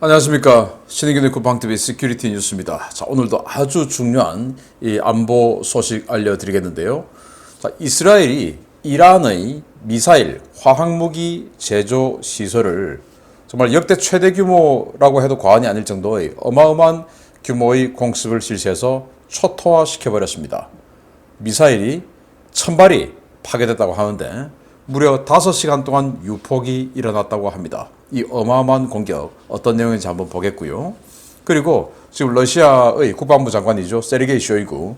안녕하십니까. 신의균의 국방TV 시큐리티 뉴스입니다. 자, 오늘도 아주 중요한 이 안보 소식 알려드리겠는데요. 자, 이스라엘이 이란의 미사일, 화학무기 제조 시설을 정말 역대 최대 규모라고 해도 과언이 아닐 정도의 어마어마한 규모의 공습을 실시해서 초토화시켜버렸습니다. 미사일이 1000발이 파괴됐다고 하는데 무려 5시간 동안 유폭이 일어났다고 합니다. 이 어마어마한 공격 어떤 내용인지 한번 보겠고요. 그리고 지금 러시아의 국방부 장관이죠. 세르게이 쇼이구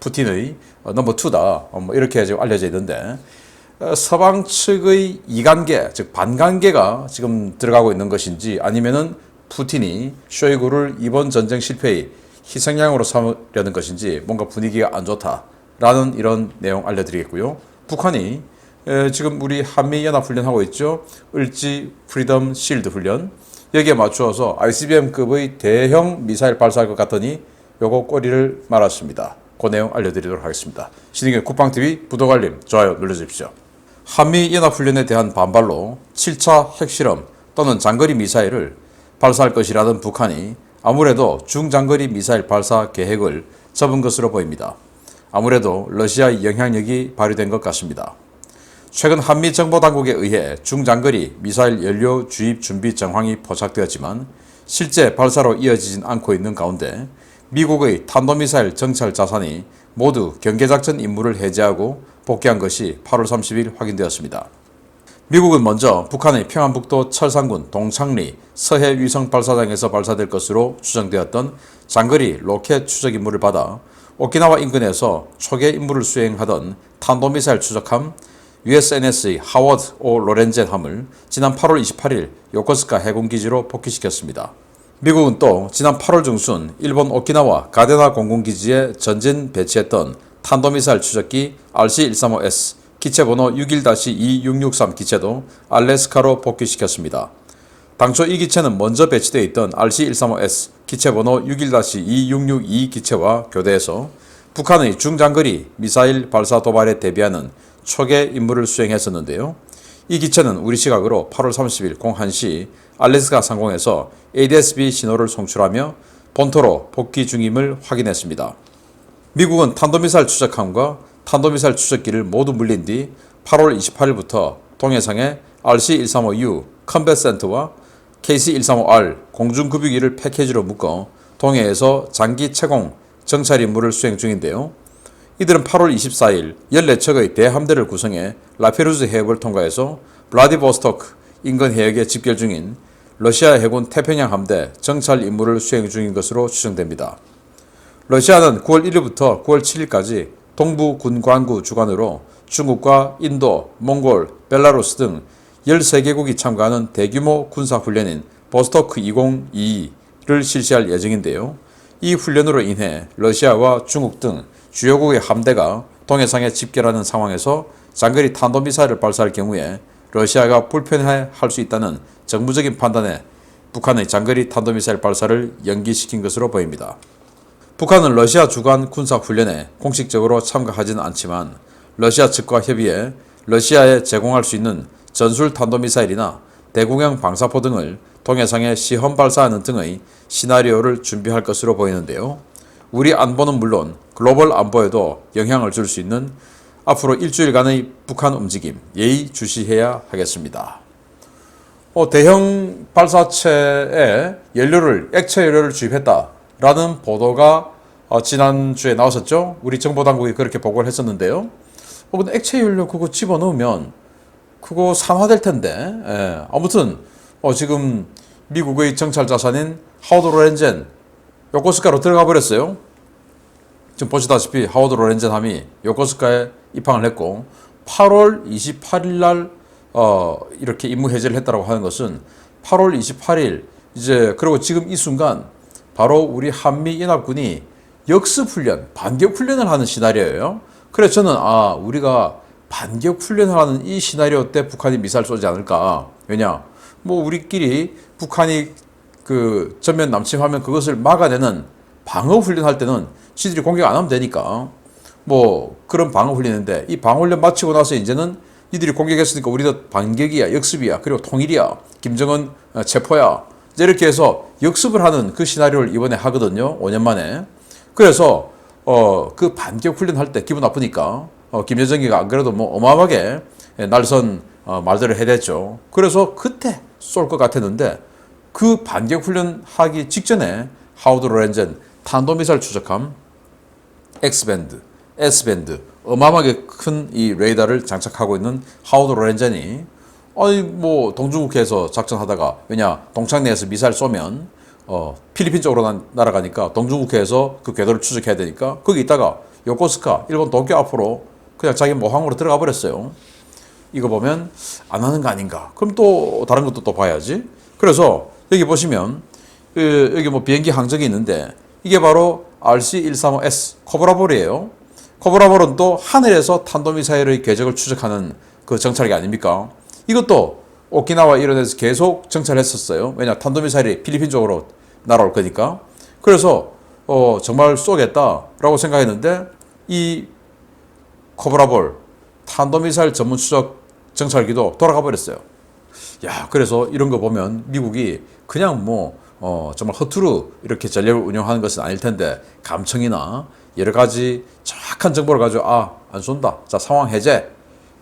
푸틴의 넘버 2다. 이렇게 지금 알려져 있는데 서방 측의 이간계, 즉 반간계가 지금 들어가고 있는 것인지 아니면은 푸틴이 쇼이구를 이번 전쟁 실패의 희생양으로 삼으려는 것인지 뭔가 분위기가 안 좋다라는 이런 내용 알려드리겠고요. 북한이 지금 우리 한미연합훈련하고 있죠. 을지 프리덤 실드 훈련. 여기에 맞추어서 ICBM급의 대형 미사일 발사할 것 같더니 요거 꼬리를 말았습니다. 그 내용 알려드리도록 하겠습니다. 신의균 국방TV 구독, 알림, 좋아요 눌러주십시오. 한미연합훈련에 대한 반발로 7차 핵실험 또는 장거리 미사일을 발사할 것이라던 북한이 아무래도 중장거리 미사일 발사 계획을 접은 것으로 보입니다. 아무래도 러시아의 영향력이 발휘된 것 같습니다. 최근 한미 정보당국에 의해 중장거리 미사일 연료 주입 준비 정황이 포착되었지만 실제 발사로 이어지진 않고 있는 가운데 미국의 탄도미사일 정찰 자산이 모두 경계작전 임무를 해제하고 복귀한 것이 8월 30일 확인되었습니다. 미국은 먼저 북한의 평안북도 철산군 동창리 서해 위성 발사장에서 발사될 것으로 추정되었던 장거리 로켓 추적 임무를 받아 오키나와 인근에서 초계 임무를 수행하던 탄도미사일 추적함 USNS의 하워드 오 로렌젠 함을 지난 8월 28일 요코스카 해군기지로 복귀시켰습니다. 미국은 또 지난 8월 중순 일본 오키나와 가데나 공군기지에 전진 배치했던 탄도미사일 추적기 RC-135S 기체번호 61-2663 기체도 알래스카로 복귀시켰습니다. 당초 이 기체는 먼저 배치되어 있던 RC-135S 기체번호 61-2662 기체와 교대해서 북한의 중장거리 미사일 발사 도발에 대비하는 초계 임무를 수행했었는데요. 이 기체는 우리 시각으로 8월 30일 01시 알래스카 상공에서 ADS-B 신호를 송출하며 본토로 복귀 중임을 확인했습니다. 미국은 탄도미사일 추적함과 탄도미사일 추적기를 모두 물린 뒤 8월 28일부터 동해상에 RC-135U 컴뱃센트와 KC-135R 공중급유기를 패키지로 묶어 동해에서 장기 채공 정찰 임무를 수행 중인데요. 이들은 8월 24일 14척의 대함대를 구성해 라페루즈 해협을 통과해서 블라디보스토크 인근 해역에 집결 중인 러시아 해군 태평양 함대 정찰 임무를 수행 중인 것으로 추정됩니다. 러시아는 9월 1일부터 9월 7일까지 동부 군관구 주관으로 중국과 인도, 몽골, 벨라루스 등 13개국이 참가하는 대규모 군사훈련인 보스토크 2022를 실시할 예정인데요. 이 훈련으로 인해 러시아와 중국 등 주요국의 함대가 동해상에 집결하는 상황에서 장거리 탄도미사일을 발사할 경우에 러시아가 불편해할 수 있다는 정무적인 판단에 북한의 장거리 탄도미사일 발사를 연기시킨 것으로 보입니다. 북한은 러시아 주관 군사훈련에 공식적으로 참가하지는 않지만 러시아 측과 협의해 러시아에 제공할 수 있는 전술 탄도미사일이나 대공형 방사포 등을 동해상에 시험 발사하는 등의 시나리오를 준비할 것으로 보이는데요. 우리 안보는 물론 글로벌 안보에도 영향을 줄 수 있는 앞으로 일주일간의 북한 움직임 예의주시해야 하겠습니다. 대형 발사체에 액체 연료를 주입했다라는 보도가 지난주에 나왔었죠. 우리 정보당국이 그렇게 보고를 했었는데요. 근데 액체 연료 그거 집어넣으면 그거 산화될 텐데. 아무튼 지금 미국의 정찰 자산인 하워드 로렌젠 요코스카로 들어가 버렸어요. 지금 보시다시피 하워드 로렌젠 함이 요코스카에 입항을 했고 8월 28일 날 이렇게 임무 해제를 했다고 하는 것은 8월 28일 그리고 지금 이 순간 바로 우리 한미 연합군이 역습 훈련, 반격 훈련을 하는 시나리오예요. 그래서 저는 우리가 반격 훈련을 하는 이 시나리오 때 북한이 미사일 쏘지 않을까. 왜냐? 우리끼리 북한이 그 전면 남침하면 그것을 막아내는 방어 훈련할 때는 지들이 공격 안 하면 되니까 그런 방어 훈련인데 이 방어 훈련 마치고 나서 이제는 니들이 공격했으니까 우리도 반격이야, 역습이야, 그리고 통일이야, 김정은 체포야. 이제 이렇게 해서 역습을 하는 그 시나리오를 이번에 하거든요. 5년 만에. 그래서 그 반격 훈련할 때 기분 나쁘니까 김여정이가 안 그래도 뭐 어마어마하게 날선 말들을 해댔죠. 그래서 그때 쏠 것 같았는데 그 반격 훈련 하기 직전에 하워드 로렌젠 탄도미사일 추적함 X밴드, S밴드 어마어마하게 큰 이 레이더를 장착하고 있는 하워드 로렌젠이 아니 뭐 동중국해에서 작전하다가 왜냐 동창 내에서 미사일 쏘면 필리핀 쪽으로 날아가니까 동중국해에서 그 궤도를 추적해야 되니까 거기 있다가 요코스카 일본 도쿄 앞으로 그냥 자기 모항으로 들어가 버렸어요. 이거 보면 안 하는 거 아닌가? 그럼 또 다른 것도 또 봐야지. 그래서 여기 보시면 여기 뭐 비행기 항적이 있는데 이게 바로 RC-135S 코브라볼이에요. 코브라볼은 또 하늘에서 탄도미사일의 궤적을 추적하는 그 정찰기 아닙니까? 이것도 오키나와 이런 데서 계속 정찰했었어요. 왜냐 탄도미사일이 필리핀 쪽으로 날아올 거니까. 그래서 정말 쏘겠다라고 생각했는데 이 코브라볼 탄도미사일 전문 추적 정찰기도 돌아가 버렸어요. 야, 그래서 이런 거 보면 미국이 그냥 뭐 정말 허투루 이렇게 전략을 운영하는 것은 아닐 텐데 감청이나 여러 가지 정확한 정보를 가지고 안 쏜다. 자, 상황 해제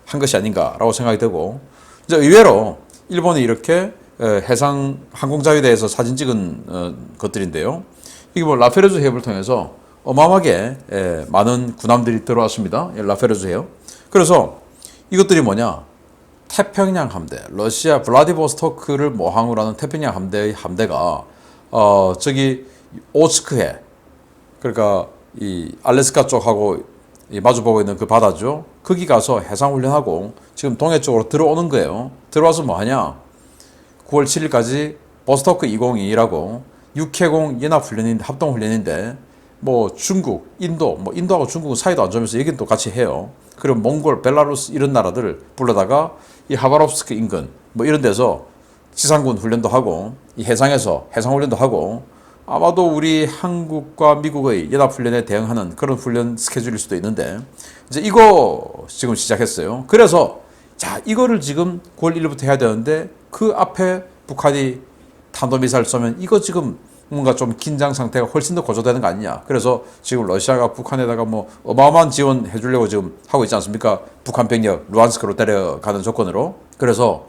한 것이 아닌가라고 생각이 되고 이제 의외로 일본이 이렇게 해상 항공자위대에서 사진 찍은 것들인데요. 이게 뭐 라페르즈 해협을 통해서 어마어마하게 많은 군함들이 들어왔습니다. 라페르즈 해협. 그래서 이것들이 뭐냐? 태평양 함대, 러시아 블라디보스토크를 모항으로 하는 태평양 함대의 함대가 저기 오츠크해, 그러니까 이 알래스카 쪽하고 마주보고 있는 그 바다죠. 거기 가서 해상훈련하고 지금 동해 쪽으로 들어오는 거예요. 들어와서 뭐 하냐? 9월 7일까지 보스토크 2022라고 육해공 연합훈련인데 합동훈련인데 뭐 중국, 인도, 뭐 인도하고 중국은 사이도 안 좋으면서 얘기는 또 같이 해요. 그리고 몽골, 벨라루스 이런 나라들 불러다가 이 하바롭스크 인근 뭐 이런 데서 지상군 훈련도 하고 이 해상에서 해상훈련도 하고 아마도 우리 한국과 미국의 연합훈련에 대응하는 그런 훈련 스케줄일 수도 있는데 이제 이거 지금 시작했어요. 그래서 자 이거를 지금 9월 1일부터 해야 되는데 그 앞에 북한이 탄도미사일 쏘면 이거 지금 뭔가 좀 긴장 상태가 훨씬 더 고조되는 거 아니냐. 그래서 지금 러시아가 북한에다가 뭐 어마어마한 지원해 주려고 지금 하고 있지 않습니까? 북한 병력 루안스크로 데려가는 조건으로. 그래서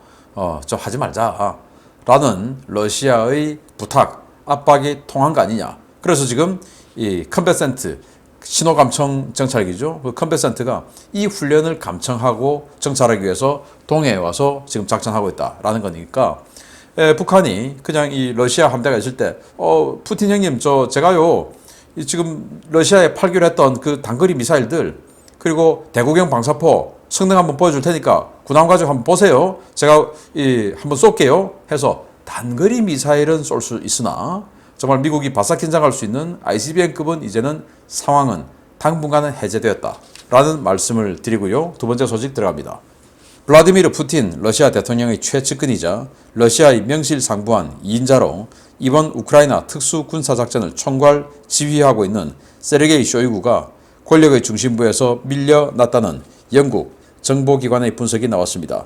좀 하지 말자 라는 러시아의 부탁, 압박이 통한 거 아니냐. 그래서 지금 이 컨베센트 신호감청 정찰기죠. 그 컨베센트가 이 훈련을 감청하고 정찰하기 위해서 동해에 와서 지금 작전하고 있다라는 거니까 북한이 그냥 이 러시아 함대가 있을 때 푸틴 형님 제가요 지금 러시아에 팔기로 했던 그 단거리 미사일들 그리고 대구경 방사포 성능 한번 보여줄 테니까 군함 가지고 한번 보세요. 제가 한번 쏠게요 해서 단거리 미사일은 쏠 수 있으나 정말 미국이 바싹 긴장할 수 있는 ICBM급은 이제는 상황은 당분간은 해제되었다라는 말씀을 드리고요. 두 번째 소식 들어갑니다. 블라디미르 푸틴 러시아 대통령의 최측근이자 러시아의 명실상부한 2인자로 이번 우크라이나 특수군사작전을 총괄 지휘하고 있는 세르게이 쇼이구가 권력의 중심부에서 밀려났다는 영국 정보기관의 분석이 나왔습니다.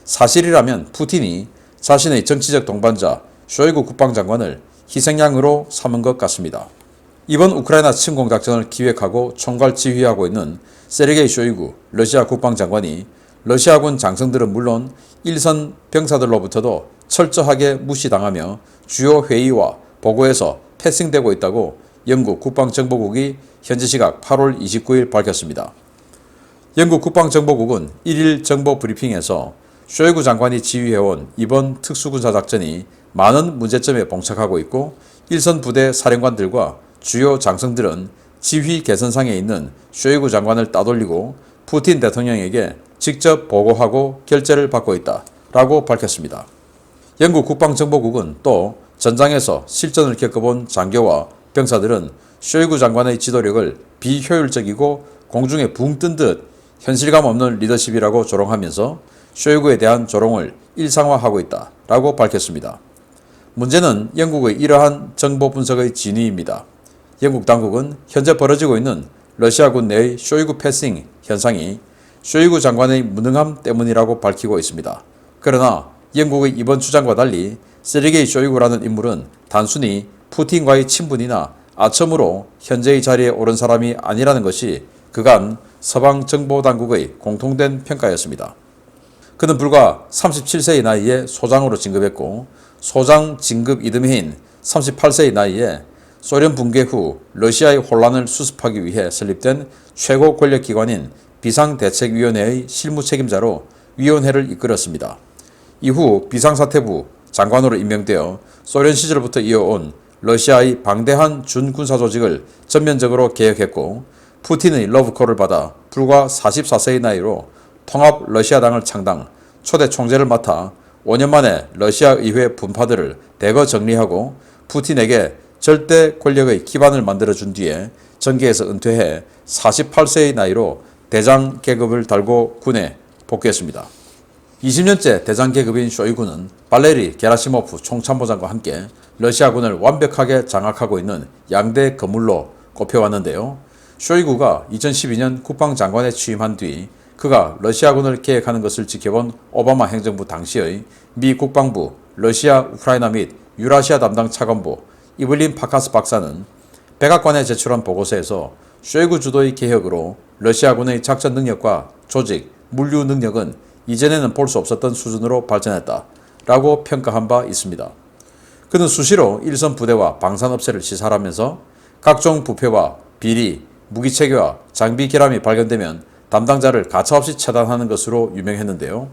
사실이라면 푸틴이 자신의 정치적 동반자 쇼이구 국방장관을 희생양으로 삼은 것 같습니다. 이번 우크라이나 침공작전을 기획하고 총괄 지휘하고 있는 세르게이 쇼이구 러시아 국방장관이 러시아군 장성들은 물론 일선 병사들로부터도 철저하게 무시당하며 주요 회의와 보고에서 패싱되고 있다고 영국 국방정보국이 현지 시각 8월 29일 밝혔습니다. 영국 국방정보국은 1일 정보 브리핑에서 쇼이구 장관이 지휘해온 이번 특수군사작전이 많은 문제점에 봉착하고 있고 일선 부대 사령관들과 주요 장성들은 지휘 개선상에 있는 쇼이구 장관을 따돌리고 푸틴 대통령에게 직접 보고하고 결재를 받고 있다 라고 밝혔습니다. 영국 국방정보국은 또 전장에서 실전을 겪어본 장교와 병사들은 쇼이구 장관의 지도력을 비효율적이고 공중에 붕 뜬 듯 현실감 없는 리더십이라고 조롱하면서 쇼이구에 대한 조롱을 일상화하고 있다 라고 밝혔습니다. 문제는 영국의 이러한 정보 분석의 진위입니다. 영국 당국은 현재 벌어지고 있는 러시아군 내의 쇼이구 패싱 현상이 쇼이구 장관의 무능함 때문이라고 밝히고 있습니다. 그러나 영국의 이번 주장과 달리 세르게이 쇼이구라는 인물은 단순히 푸틴과의 친분이나 아첨으로 현재의 자리에 오른 사람이 아니라는 것이 그간 서방 정보당국의 공통된 평가였습니다. 그는 불과 37세의 나이에 소장으로 진급했고 소장 진급 이듬해인 38세의 나이에 소련 붕괴 후 러시아의 혼란을 수습하기 위해 설립된 최고 권력기관인 비상대책위원회의 실무 책임자로 위원회를 이끌었습니다. 이후 비상사태부 장관으로 임명되어 소련 시절부터 이어온 러시아의 방대한 준군사 조직을 전면적으로 개혁했고 푸틴의 러브콜을 받아 불과 44세의 나이로 통합 러시아당을 창당, 초대 총재를 맡아 5년 만에 러시아 의회 분파들을 대거 정리하고 푸틴에게 절대 권력의 기반을 만들어준 뒤에 정계에서 은퇴해 48세의 나이로 대장 계급을 달고 군에 복귀했습니다. 20년째 대장 계급인 쇼이구는 발레리 게라시모프 총참모장과 함께 러시아군을 완벽하게 장악하고 있는 양대 거물로 꼽혀왔는데요. 쇼이구가 2012년 국방장관에 취임한 뒤 그가 러시아군을 계획하는 것을 지켜본 오바마 행정부 당시의 미 국방부 러시아, 우크라이나 및 유라시아 담당 차관보 이블린 파카스 박사는 백악관에 제출한 보고서에서 쇼이구 주도의 개혁으로 러시아군의 작전 능력과 조직, 물류 능력은 이전에는 볼 수 없었던 수준으로 발전했다 라고 평가한 바 있습니다. 그는 수시로 일선 부대와 방산업체를 시살하면서 각종 부패와 비리, 무기체계와 장비 결함이 발견되면 담당자를 가차없이 처단하는 것으로 유명했는데요.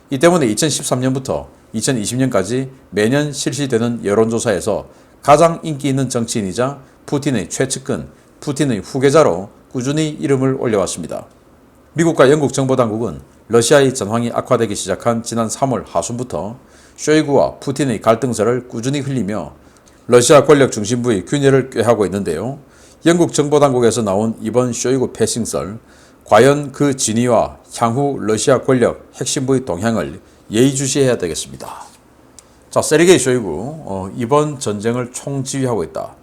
이 때문에 2013년부터 2020년까지 매년 실시되는 여론조사에서 가장 인기 있는 정치인이자 푸틴의 최측근, 푸틴의 후계자로 꾸준히 이름을 올려왔습니다. 미국과 영국 정보당국은 러시아의 전황이 악화되기 시작한 지난 3월 하순부터 쇼이구와 푸틴의 갈등설을 꾸준히 흘리며 러시아 권력 중심부의 균열을 꾀하고 있는데요. 영국 정보당국에서 나온 이번 쇼이구 패싱설, 과연 그 진위와 향후 러시아 권력 핵심부의 동향을 예의주시해야 되겠습니다. 자, 세르게이 쇼이구 이번 전쟁을 총지휘하고 있다.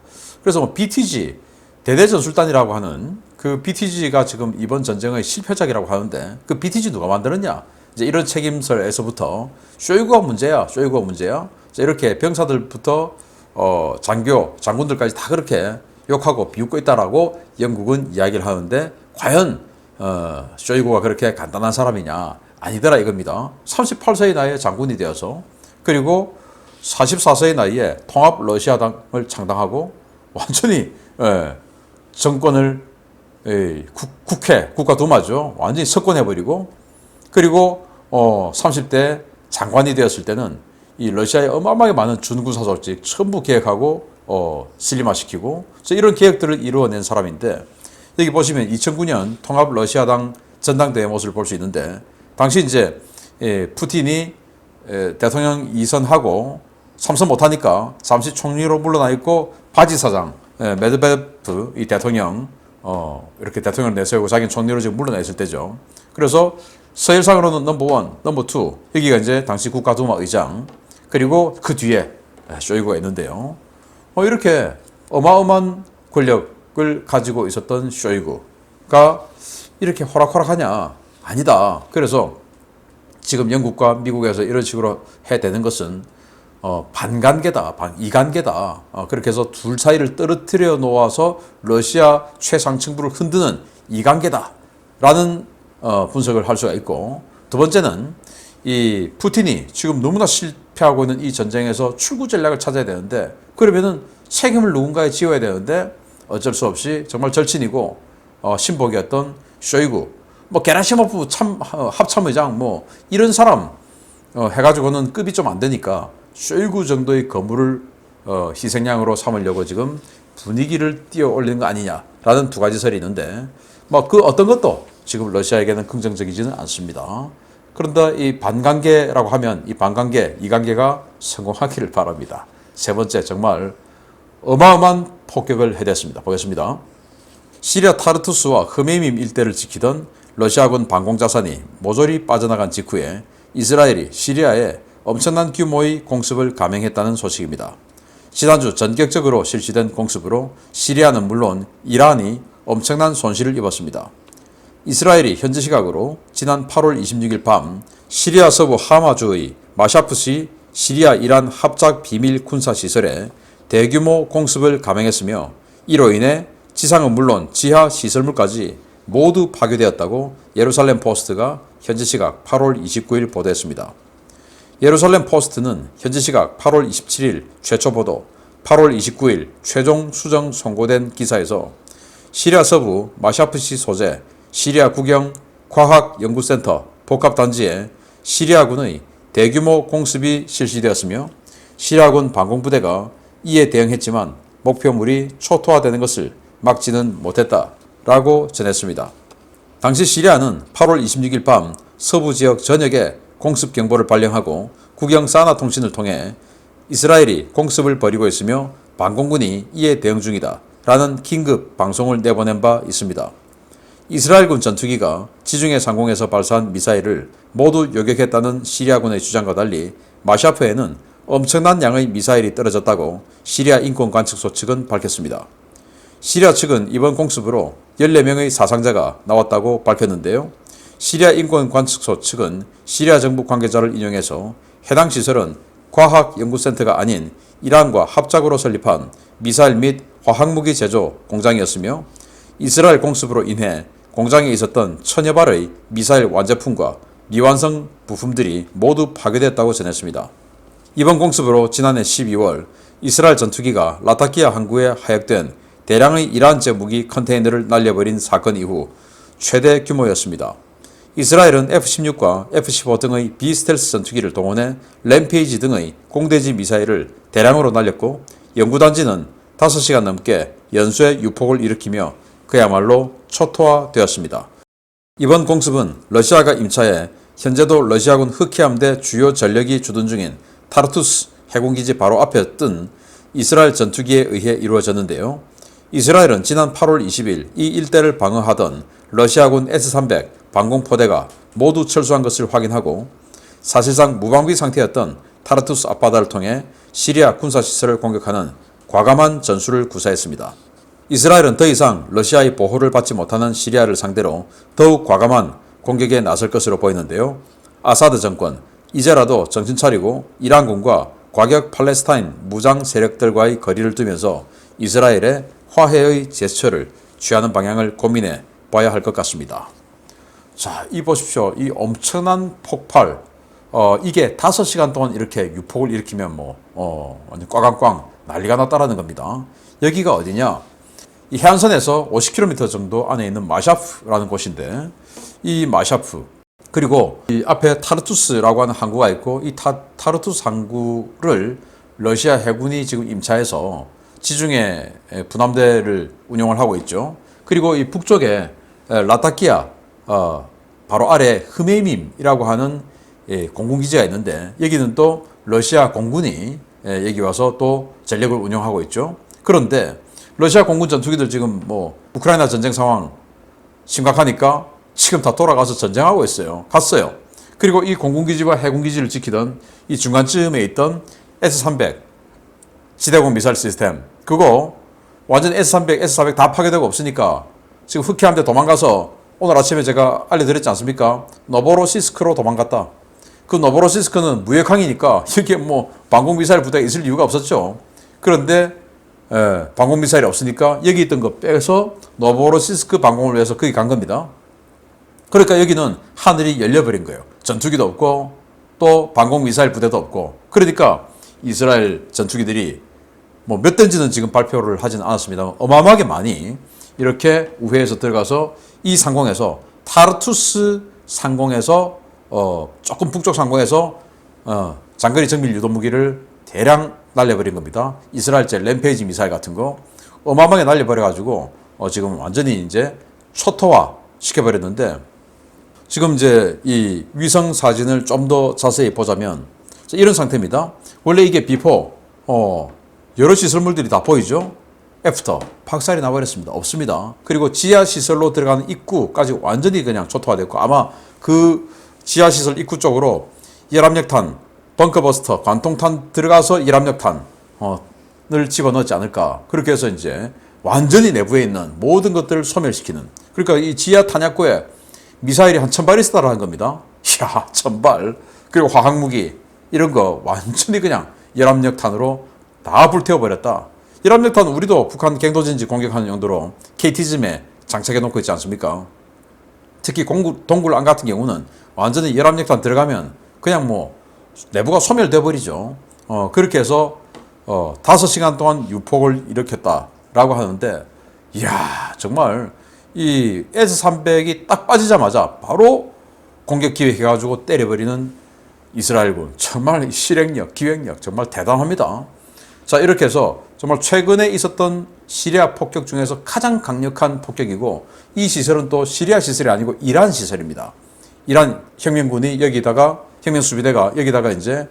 그래서 BTG 대대전술단이라고 하는 그 BTG가 지금 이번 전쟁의 실패작이라고 하는데 그 BTG 누가 만들었냐? 이제 이런 책임설에서부터 쇼이구가 문제야, 쇼이구가 문제야. 이렇게 병사들부터 장군들까지 다 그렇게 욕하고 비웃고 있다라고 영국은 이야기를 하는데 과연 쇼이구가 그렇게 간단한 사람이냐? 아니더라 이겁니다. 38세의 나이에 장군이 되어서 그리고 44세의 나이에 통합 러시아당을 창당하고 완전히 정권을 국회, 국가두마죠. 완전히 석권해버리고 그리고 30대 장관이 되었을 때는 이 러시아에 어마어마하게 많은 준군사 조직 전부 계획하고 슬림화시키고 이런 계획들을 이루어낸 사람인데 여기 보시면 2009년 통합 러시아당 전당대회 모습을 볼 수 있는데 당시 이제 푸틴이 대통령 2선하고 3선 못하니까 잠시 총리로 물러나 있고 바지 사장 메드베프 이 대통령 이렇게 대통령을 내세우고 자기는 총리로 지금 물러나 있을 때죠. 그래서 서열상으로는 넘버 1, 넘버 2 여기가 이제 당시 국가두마 의장 그리고 그 뒤에 쇼이구가 있는데요. 이렇게 어마어마한 권력을 가지고 있었던 쇼이구가 이렇게 호락호락하냐? 아니다. 그래서 지금 영국과 미국에서 이런 식으로 해대는 것은 반관계다, 이관계다. 그렇게 해서 둘 사이를 떨어뜨려 놓아서 러시아 최상층부를 흔드는 이관계다라는 분석을 할 수가 있고 두 번째는 이 푸틴이 지금 너무나 실패하고 있는 이 전쟁에서 출구 전략을 찾아야 되는데 그러면은 책임을 누군가에 지어야 되는데 어쩔 수 없이 정말 절친이고 신복이었던 쇼이구, 게라시모프 합참의장 이런 사람 해가지고는 급이 좀 안 되니까 쇼이구 정도의 거물을 희생양으로 삼으려고 지금 분위기를 띄워 올리는 거 아니냐라는 두 가지 설이 있는데 그 어떤 것도 지금 러시아에게는 긍정적이지는 않습니다. 그런데 이 반관계라고 하면 이 반관계, 이관계가 성공하기를 바랍니다. 세 번째 정말 어마어마한 폭격을 해댔습니다. 보겠습니다. 시리아 타르투스와 흐메이밈 일대를 지키던 러시아군 방공자산이 모조리 빠져나간 직후에 이스라엘이 시리아에 엄청난 규모의 공습을 감행했다는 소식입니다. 지난주 전격적으로 실시된 공습으로 시리아는 물론 이란이 엄청난 손실을 입었습니다. 이스라엘이 현지 시각으로 지난 8월 26일 밤 시리아 서부 하마주의 마샤프시 시리아 이란 합작 비밀 군사 시설에 대규모 공습을 감행했으며 이로 인해 지상은 물론 지하 시설물까지 모두 파괴되었다고 예루살렘 포스트가 현지 시각 8월 29일 보도했습니다. 예루살렘 포스트는 현지 시각 8월 27일 최초 보도, 8월 29일 최종 수정 선고된 기사에서 시리아 서부 마샤프시 소재 시리아 국영 과학연구센터 복합단지에 시리아군의 대규모 공습이 실시되었으며 시리아군 방공부대가 이에 대응했지만 목표물이 초토화되는 것을 막지는 못했다라고 전했습니다. 당시 시리아는 8월 26일 밤 서부 지역 전역에 공습 경보를 발령하고 국영 사나 통신을 통해 이스라엘이 공습을 벌이고 있으며 반공군이 이에 대응 중이다 라는 긴급 방송을 내보낸 바 있습니다. 이스라엘군 전투기가 지중해 상공에서 발사한 미사일을 모두 요격했다는 시리아군의 주장과 달리 마샤프에는 엄청난 양의 미사일이 떨어졌다고 시리아 인권관측소 측은 밝혔습니다. 시리아 측은 이번 공습으로 14명의 사상자가 나왔다고 밝혔는데요. 시리아 인권관측소 측은 시리아 정부 관계자를 인용해서 해당 시설은 과학연구센터가 아닌 이란과 합작으로 설립한 미사일 및 화학무기 제조 공장이었으며 이스라엘 공습으로 인해 공장에 있었던 1000여 발의 미사일 완제품과 미완성 부품들이 모두 파괴됐다고 전했습니다. 이번 공습으로 지난해 12월 이스라엘 전투기가 라타키아 항구에 하역된 대량의 이란제 무기 컨테이너를 날려버린 사건 이후 최대 규모였습니다. 이스라엘은 F-16과 F-15 등의 비스텔스 전투기를 동원해 램페이지 등의 공대지 미사일을 대량으로 날렸고 연구단지는 5시간 넘게 연쇄 유폭을 일으키며 그야말로 초토화되었습니다. 이번 공습은 러시아가 임차해 현재도 러시아군 흑해함대 주요 전력이 주둔 중인 타르투스 해군기지 바로 앞에 뜬 이스라엘 전투기에 의해 이루어졌는데요. 이스라엘은 지난 8월 20일 이 일대를 방어하던 러시아군 S-300 방공포대가 모두 철수한 것을 확인하고 사실상 무방비 상태였던 타르투스 앞바다를 통해 시리아 군사시설을 공격하는 과감한 전술을 구사했습니다. 이스라엘은 더 이상 러시아의 보호를 받지 못하는 시리아를 상대로 더욱 과감한 공격에 나설 것으로 보이는데요. 아사드 정권, 이제라도 정신 차리고 이란군과 과격 팔레스타인 무장 세력들과의 거리를 두면서 이스라엘의 화해의 제스처를 취하는 방향을 고민해 봐야 할 것 같습니다. 자, 이 보십시오. 이 엄청난 폭발, 이게 5시간 동안 이렇게 유폭을 일으키면 완전 꽝꽝꽝 난리가 났다라는 겁니다. 여기가 어디냐? 이 해안선에서 50km 정도 안에 있는 마샤프라는 곳인데, 이 마샤프, 그리고 이 앞에 타르투스라고 하는 항구가 있고, 이 타르투스 항구를 러시아 해군이 지금 임차해서 지중해 군함대를 운용을 하고 있죠. 그리고 이 북쪽에 라타키아, 바로 아래 흐메임이라고 하는 공군기지가 있는데, 여기는 또 러시아 공군이 여기 와서 또 전력을 운영하고 있죠. 그런데 러시아 공군 전투기들 지금 우크라이나 전쟁 상황 심각하니까 지금 다 돌아가서 전쟁하고 있어요. 갔어요. 그리고 이 공군기지와 해군기지를 지키던 이 중간쯤에 있던 S-300 지대공 미사일 시스템, 그거 완전 S-300, S-400 다 파괴되고 없으니까 지금 흑해함대 도망가서 오늘 아침에 제가 알려드렸지 않습니까? 노보로시스크로 도망갔다. 그 노보로시스크는 무역항이니까 여기에 방공미사일 부대가 있을 이유가 없었죠. 그런데 방공미사일이 없으니까 여기 있던 거 빼서 노보로시스크 방공을 위해서 거기 간 겁니다. 그러니까 여기는 하늘이 열려버린 거예요. 전투기도 없고 또 방공미사일 부대도 없고. 그러니까 이스라엘 전투기들이 몇 대인지는 지금 발표를 하지는 않았습니다. 어마어마하게 많이 이렇게 우회해서 들어가서 이 상공에서 타르투스 상공에서 조금 북쪽 상공에서 장거리 정밀 유도 무기를 대량 날려버린 겁니다. 이스라엘제 램페이지 미사일 같은 거 어마어마하게 날려버려가지고 지금 완전히 이제 초토화 시켜버렸는데, 지금 이제 이 위성 사진을 좀 더 자세히 보자면 이런 상태입니다. 원래 이게 비포 여러 시설물들이 다 보이죠. 애프터 박살이 나버렸습니다. 없습니다. 그리고 지하시설로 들어가는 입구까지 완전히 그냥 초토화됐고, 아마 그 지하시설 입구 쪽으로 열압력탄, 벙커버스터, 관통탄 들어가서 열압력탄을 집어넣지 않을까. 그렇게 해서 이제 완전히 내부에 있는 모든 것들을 소멸시키는. 그러니까 이 지하 탄약고에 미사일이 한 1000발이 있다라는 겁니다. 이야, 1000발. 그리고 화학무기, 이런 거 완전히 그냥 열압력탄으로 다 불태워버렸다. 열압력탄은 우리도 북한 경도진지 공격하는 용도로 KT즘에 장착해 놓고 있지 않습니까? 특히 동굴 안 같은 경우는 완전히 열압력탄 들어가면 그냥 뭐 내부가 소멸돼 버리죠. 그렇게 해서 5시간 동안 유폭을 일으켰다라고 하는데, 이야, 정말 이 S-300이 딱 빠지자마자 바로 공격 기획해가지고 때려버리는 이스라엘군. 정말 실행력, 기획력 정말 대단합니다. 자, 이렇게 해서 정말 최근에 있었던 시리아 폭격 중에서 가장 강력한 폭격이고, 이 시설은 또 시리아 시설이 아니고 이란 시설입니다. 이란 혁명군이 여기다가, 혁명수비대가 여기다가 이제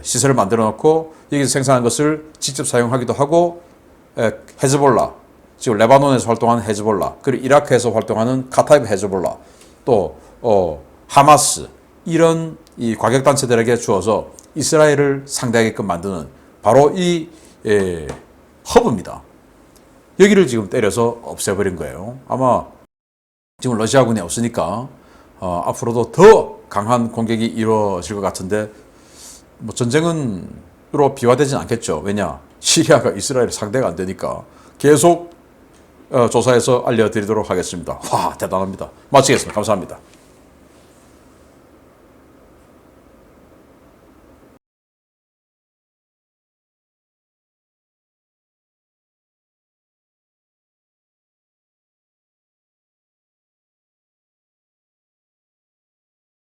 시설을 만들어 놓고 여기서 생산한 것을 직접 사용하기도 하고, 헤즈볼라, 지금 레바논에서 활동하는 헤즈볼라, 그리고 이라크에서 활동하는 카타이브 헤즈볼라, 또 하마스, 이런 이 과격단체들에게 주어서 이스라엘을 상대하게끔 만드는 바로 이 허브입니다. 여기를 지금 때려서 없애버린 거예요. 아마 지금 러시아군이 없으니까 앞으로도 더 강한 공격이 이루어질 것 같은데, 뭐 전쟁은으로 비화되진 않겠죠. 왜냐? 시리아가 이스라엘 상대가 안 되니까. 계속 조사해서 알려드리도록 하겠습니다. 와, 대단합니다. 마치겠습니다. 감사합니다.